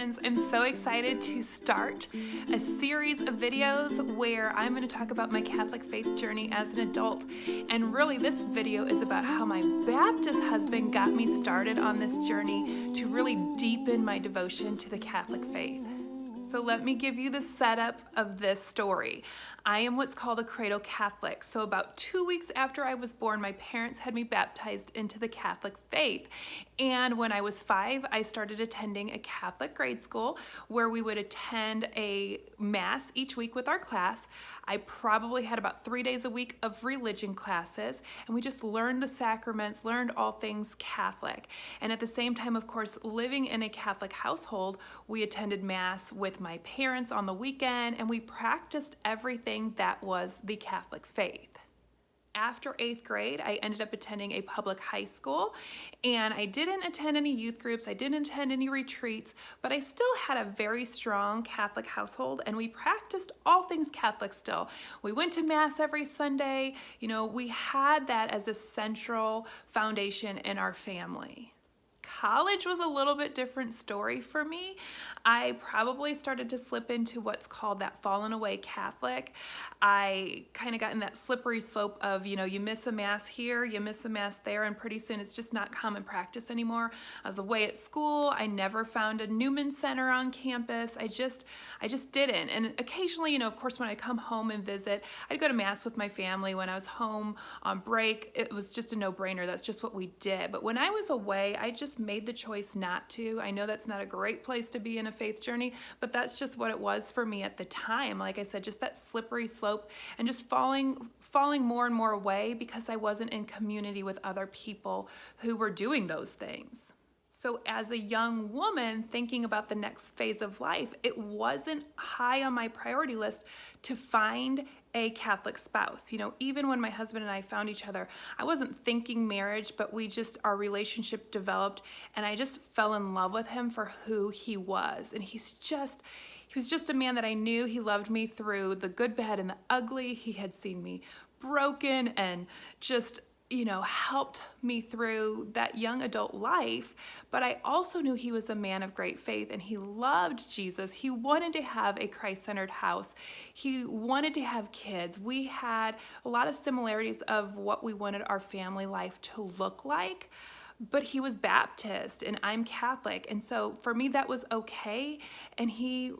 friends. I'm so excited to start a series of videos where I'm going to talk about my Catholic faith journey as an adult. And really this video is about how my Baptist husband got me started on this journey to really deepen my devotion to the Catholic faith. So let me give you the setup of this story. I am what's called a Cradle Catholic. So about 2 weeks after I was born, my parents had me baptized into the Catholic faith. And when I was 5, I started attending a Catholic grade school where we would attend a mass each week with our class. I probably had about 3 days a week of religion classes, and we just learned the sacraments, learned all things Catholic. And at the same time, of course, living in a Catholic household, we attended mass with my parents on the weekend, and we practiced everything that was the Catholic faith. After 8th grade, I ended up attending a public high school, and I didn't attend any youth groups, I didn't attend any retreats, but I still had a very strong Catholic household, and we practiced all things Catholic still. We went to Mass every Sunday. You know, we had that as a central foundation in our family. College was a little bit different story for me. I probably started to slip into what's called that fallen away Catholic. I kind of got in that slippery slope of, you know, you miss a mass here, you miss a mass there, and pretty soon it's just not common practice anymore. I was away at school. I never found a Newman Center on campus. I just didn't. And occasionally, you know, of course, when I come home and visit, I'd go to mass with my family. When I was home on break, it was just a no-brainer. That's just what we did. But when I was away, I just made the choice not to. I know that's not a great place to be in a faith journey, but that's just what it was for me at the time. Like I said, just that slippery slope and just falling more and more away because I wasn't in community with other people who were doing those things. So as a young woman thinking about the next phase of life, it wasn't high on my priority list to find a Catholic spouse. You know, even when my husband and I found each other, I wasn't thinking marriage, but our relationship developed, and I just fell in love with him for who he was. And he was just a man that I knew. He loved me through the good, bad, and the ugly. He had seen me broken and just, you know, helped me through that young adult life. But I also knew he was a man of great faith, and he loved Jesus. He wanted to have a Christ-centered house. He wanted to have kids. We had a lot of similarities of what we wanted our family life to look like. But he was Baptist and I'm Catholic, and so for me that was okay, and he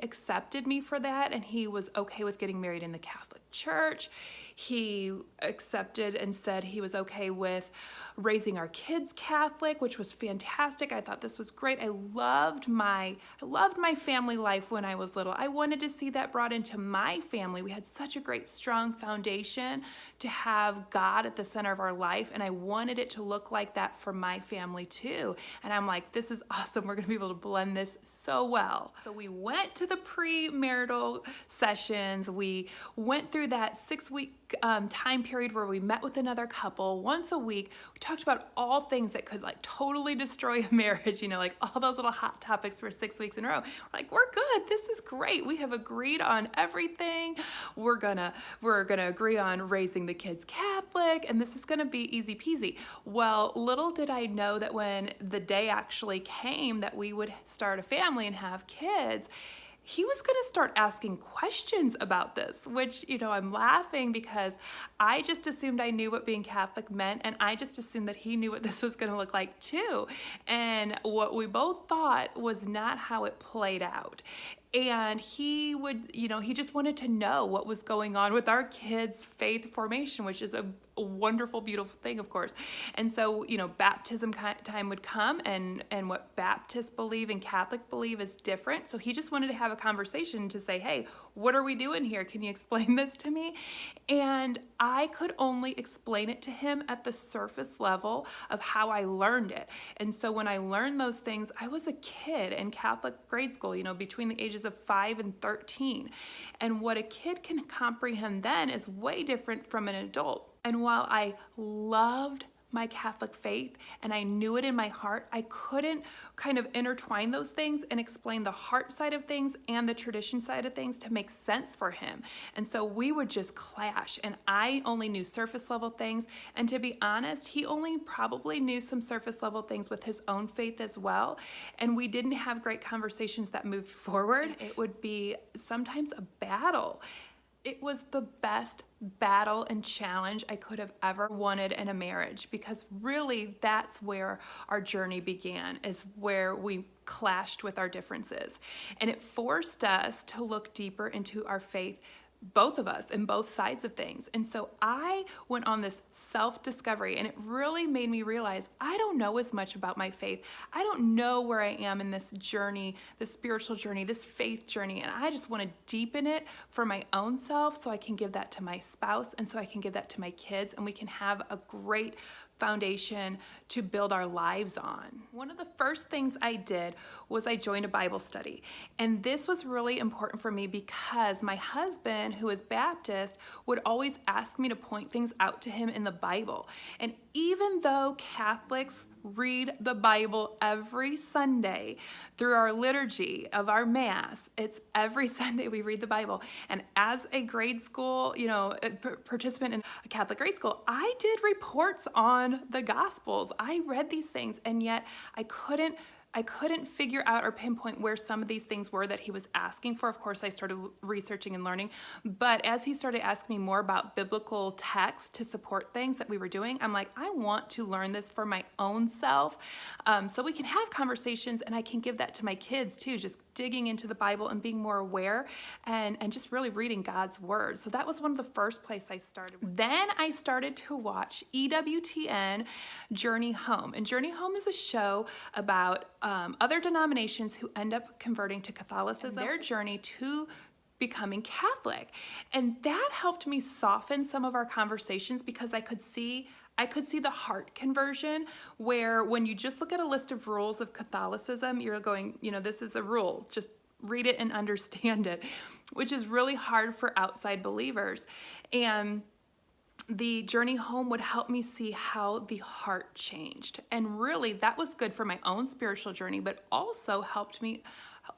accepted me for that, and he was okay with getting married in the Catholic Church. He accepted and said he was okay with raising our kids Catholic, which was fantastic. I thought this was great. I loved my family life when I was little. I wanted to see that brought into my family. We had such a great strong foundation to have God at the center of our life, and I wanted it to look like that for my family too. And I'm like, this is awesome. We're gonna be able to blend this so well. So we went to the premarital sessions. We went through that 6-week time period where we met with another couple once a week. We talked about all things that could like totally destroy a marriage, you know, like all those little hot topics for 6 weeks in a row. We're like, we're good. This is great. We have agreed on everything. We're gonna agree on raising the kids Catholic, and this is gonna be easy peasy. Well, little did I know that when the day actually came that we would start a family and have kids, he was going to start asking questions about this, which, you know, I'm laughing because I just assumed I knew what being Catholic meant, and I just assumed that he knew what this was going to look like too. And what we both thought was not how it played out. And he would, you know, he just wanted to know what was going on with our kids' faith formation, which is a wonderful, beautiful thing, of course. And so, you know, baptism time would come, and what Baptists believe and Catholic believe is different. So he just wanted to have a conversation to say, hey, what are we doing here? Can you explain this to me? And I could only explain it to him at the surface level of how I learned it. And so when I learned those things, I was a kid in Catholic grade school, you know, between the ages of 5 and 13. And what a kid can comprehend then is way different from an adult. And while I loved my Catholic faith and I knew it in my heart, I couldn't kind of intertwine those things and explain the heart side of things and the tradition side of things to make sense for him. And so we would just clash, and I only knew surface level things. And to be honest, he only probably knew some surface level things with his own faith as well. And we didn't have great conversations that moved forward. It would be sometimes a battle. It was the best battle and challenge I could have ever wanted in a marriage, because really that's where our journey began, is where we clashed with our differences. And it forced us to look deeper into our faith, both of us, and both sides of things. And so I went on this self-discovery, and it really made me realize I don't know as much about my faith. I don't know where I am in this journey, this spiritual journey, this faith journey, and I just want to deepen it for my own self so I can give that to my spouse, and so I can give that to my kids, and we can have a great foundation to build our lives on. One of the first things I did was I joined a Bible study. And this was really important for me because my husband, who is Baptist, would always ask me to point things out to him in the Bible. And even though Catholics read the Bible every Sunday through our liturgy of our Mass, it's every Sunday we read the Bible. And as a grade school, participant in a Catholic grade school, I did reports on the Gospels. I read these things, and yet I couldn't figure out or pinpoint where some of these things were that he was asking for. Of course, I started researching and learning, but as he started asking me more about biblical texts to support things that we were doing, I'm like, I want to learn this for my own self, so we can have conversations, and I can give that to my kids too, just digging into the Bible and being more aware and just really reading God's Word. So that was one of the first places I started with. Then I started to watch EWTN Journey Home. And Journey Home is a show about other denominations who end up converting to Catholicism, and their journey to becoming Catholic. And that helped me soften some of our conversations, because I could see the heart conversion, where when you just look at a list of rules of Catholicism, you're going, this is a rule, just read it and understand it, which is really hard for outside believers. And the Journey Home would help me see how the heart changed. And really, that was good for my own spiritual journey, but also helped me,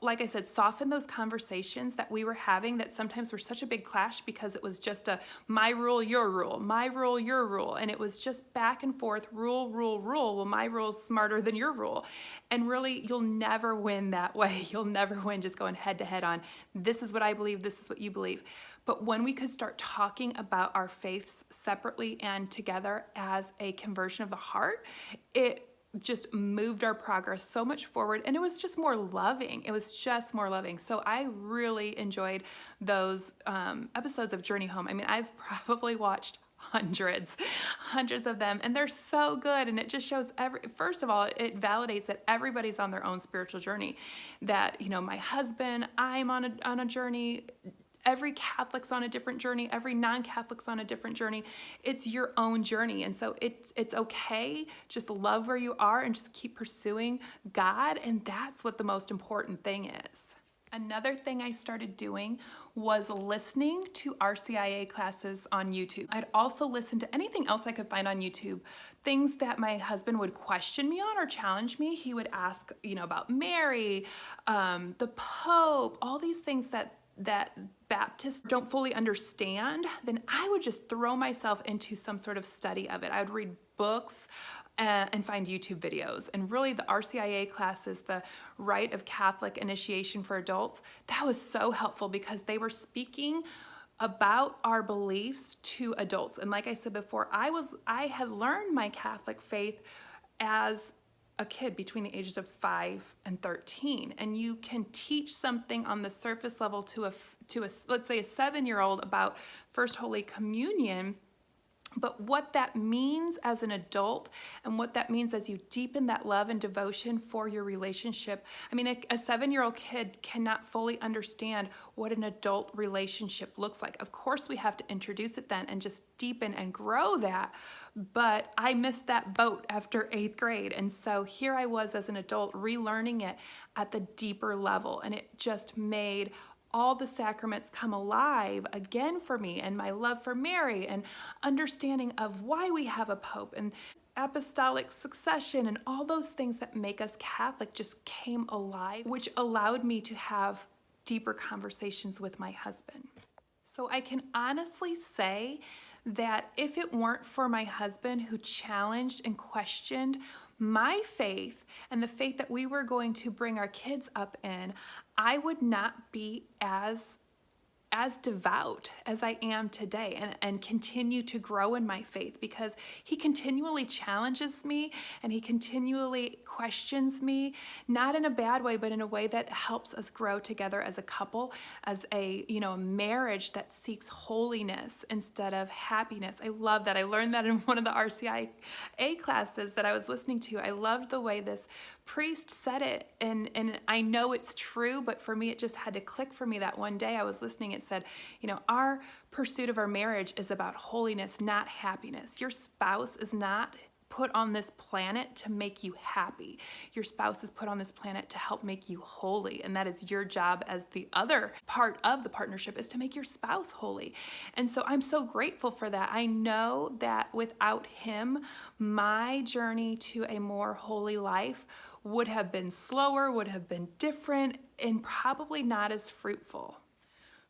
like I said, soften those conversations that we were having that sometimes were such a big clash, because it was just a my rule, your rule, my rule, your rule. And it was just back and forth, rule, rule, rule. Well, my rule's smarter than your rule. And really, you'll never win that way. You'll never win just going head to head on, this is what I believe, this is what you believe. But when we could start talking about our faiths separately and together as a conversion of the heart, it just moved our progress so much forward, and it was just more loving. It was just more loving. So I really enjoyed those episodes of Journey Home. I mean, I've probably watched hundreds of them, and they're so good. And it just shows first of all, it validates that everybody's on their own spiritual journey. That, my husband, I'm on a journey. Every Catholic's on a different journey. Every non-Catholic's on a different journey. It's your own journey. And so it's okay. Just love where you are and just keep pursuing God. And that's what the most important thing is. Another thing I started doing was listening to RCIA classes on YouTube. I'd also listen to anything else I could find on YouTube, things that my husband would question me on or challenge me. He would ask, about Mary, the Pope, all these things that Baptists don't fully understand. Then I would just throw myself into some sort of study of it. I would read books and find YouTube videos. And really, the RCIA classes, the Rite of Catholic Initiation for Adults, that was so helpful, because they were speaking about our beliefs to adults. And like I said before, I had learned my Catholic faith as a kid between the ages of 5 and 13, and you can teach something on the surface level to a let's say a 7-year-old about First Holy Communion, but what that means as an adult and what that means as you deepen that love and devotion for your relationship. I mean, a 7-year-old kid cannot fully understand what an adult relationship looks like. Of course, we have to introduce it then and just deepen and grow that. But I missed that boat after 8th grade. And so here I was as an adult relearning it at the deeper level. And it just made all the sacraments come alive again for me, and my love for Mary, and understanding of why we have a pope, and apostolic succession, and all those things that make us Catholic just came alive, which allowed me to have deeper conversations with my husband. So I can honestly say that if it weren't for my husband who challenged and questioned my faith and the faith that we were going to bring our kids up in, I would not be as devout as I am today, and continue to grow in my faith, because he continually challenges me and he continually questions me, not in a bad way, but in a way that helps us grow together as a couple, as a marriage that seeks holiness instead of happiness. I love that. I learned that in one of the RCIA classes that I was listening to. I loved the way this priest said it, and I know it's true, but for me it just had to click for me that one day I was listening. It said, our pursuit of our marriage is about holiness, not happiness. Your spouse is not put on this planet to make you happy. Your spouse is put on this planet to help make you holy, and that is your job as the other part of the partnership, is to make your spouse holy. And so I'm so grateful for that. I know that without him, my journey to a more holy life would have been slower, would have been different, and probably not as fruitful.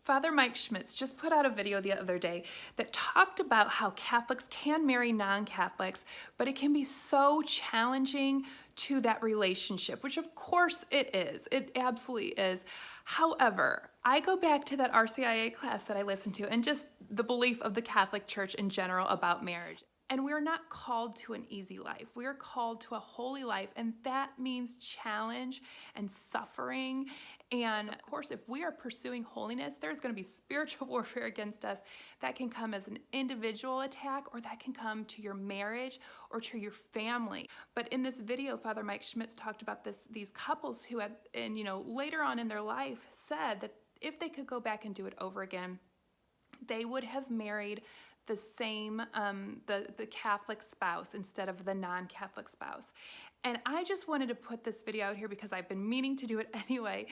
Father Mike Schmitz just put out a video the other day that talked about how Catholics can marry non-Catholics, but it can be so challenging to that relationship, which of course it is. It absolutely is. However, I go back to that RCIA class that I listened to, and just the belief of the Catholic Church in general about marriage. And we're not called to an easy life. We are called to a holy life, and that means challenge and suffering. And of course, if we are pursuing holiness, there's going to be spiritual warfare against us. That can come as an individual attack, or that can come to your marriage or to your family. But in this video, Father Mike Schmitz talked about these couples who had, and later on in their life, said that if they could go back and do it over again, they would have married the same, the Catholic spouse instead of the non-Catholic spouse. And I just wanted to put this video out here because I've been meaning to do it anyway,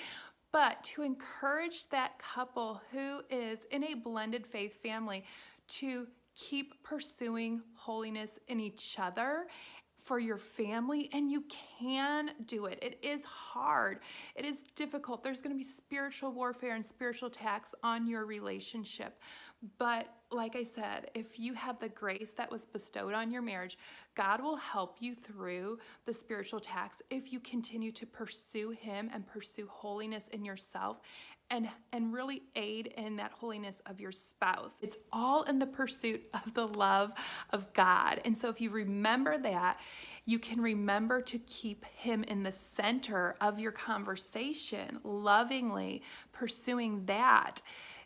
but to encourage that couple who is in a blended faith family to keep pursuing holiness in each other for your family. And you can do it. It is hard. It is difficult. There's going to be spiritual warfare and spiritual attacks on your relationship. But like I said, if you have the grace that was bestowed on your marriage, God will help you through the spiritual attacks if you continue to pursue him and pursue holiness in yourself, and really aid in that holiness of your spouse. It's all in the pursuit of the love of God. And so if you remember that, you can remember to keep him in the center of your conversation, lovingly pursuing that.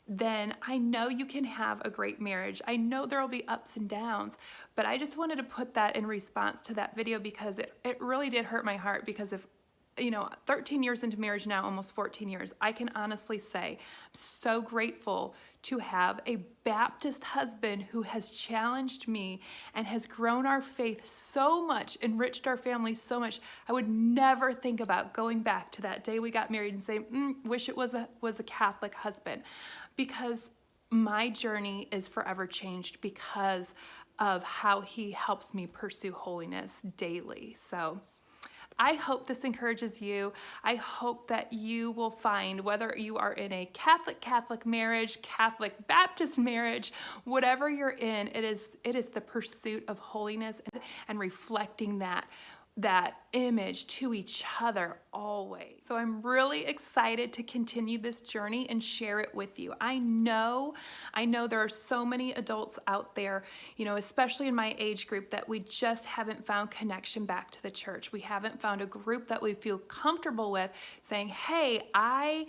Then I know you can have a great marriage. I know there will be ups and downs, but I just wanted to put that in response to that video, because it really did hurt my heart. Because if 13 years into marriage now, almost 14 years, I can honestly say I'm so grateful to have a Baptist husband who has challenged me and has grown our faith so much, enriched our family so much. I would never think about going back to that day we got married and saying, wish it was a Catholic husband, because my journey is forever changed because of how he helps me pursue holiness daily. So I hope this encourages you. I hope that you will find, whether you are in a Catholic marriage, Catholic Baptist marriage, whatever you're in, it is the pursuit of holiness and reflecting that image to each other always. So I'm really excited to continue this journey and share it with you. I know there are so many adults out there, especially in my age group, that we just haven't found connection back to the church. We haven't found a group that we feel comfortable with saying, hey, I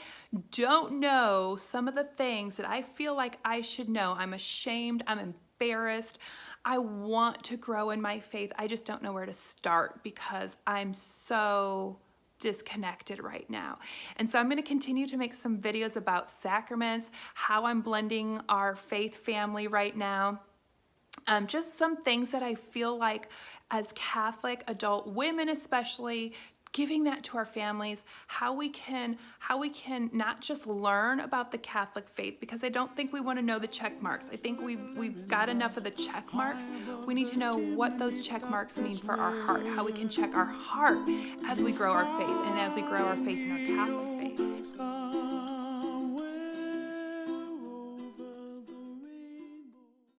don't know some of the things that I feel like I should know. I'm ashamed, I'm embarrassed. I want to grow in my faith. I just don't know where to start because I'm so disconnected right now. And so I'm going to continue to make some videos about sacraments, how I'm blending our faith family right now. Just some things that I feel like as Catholic adult women especially giving that to our families, how we can not just learn about the Catholic faith, because I don't think we want to know the check marks. I think we've got enough of the check marks. We need to know what those check marks mean for our heart, how we can check our heart as we grow our faith and as we grow our faith in our Catholic faith.